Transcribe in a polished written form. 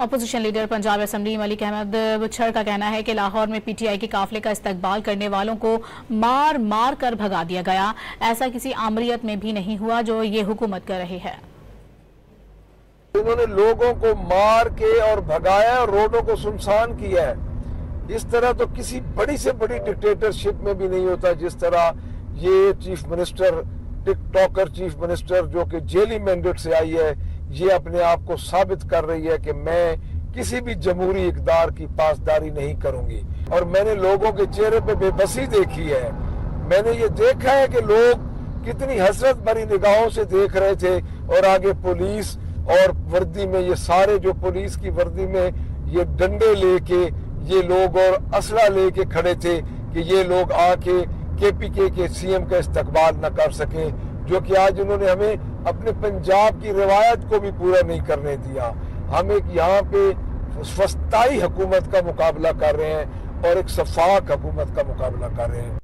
Opposition leader Punjab assembly Malik Ahmad بچھڑ کا کہنا ہے کہ لاہور میں پی ٹی آئی کے قافلے کا استقبال کرنے والوں کو مار مار کر بھگا دیا گیا. ایسا کسی آمریت میں بھی نہیں ہوا جو یہ حکومت کر رہی ہے. انہوں نے لوگوں کو مار کے اور بھگایا اور روڈوں کو سنسان کیا ہے. اس طرح تو کسی بڑی سے بڑی ڈکٹیٹرشپ میں بھی نہیں ہوتا جس طرح یہ چیف منسٹر ٹک ٹاکر چیف منسٹر جو کہ جیلی مینڈیٹ سے آئی ہے یہ اپنے آپ کو ثابت کر رہی ہے کہ میں کسی بھی جمہوری اقدار کی پاسداری نہیں کروں گی. اور میں نے لوگوں کے چہرے پہ بے بسی دیکھی ہے. میں نے یہ دیکھا ہے کہ لوگ کتنی حسرت بھری نگاہوں سے دیکھ رہے تھے اور آگے پولیس اور وردی میں یہ سارے جو پولیس کی وردی میں یہ ڈنڈے لے کے یہ لوگ اور اسلحہ لے کے کھڑے تھے کہ یہ لوگ آ کے پی کے سی ایم کا استقبال نہ کر سکیں جو کہ آج انہوں نے ہمیں اپنے پنجاب کی روایت کو بھی پورا نہیں کرنے دیا. ہم ایک یہاں پہ وسطائی حکومت کا مقابلہ کر رہے ہیں اور ایک شفاف حکومت کا مقابلہ کر رہے ہیں.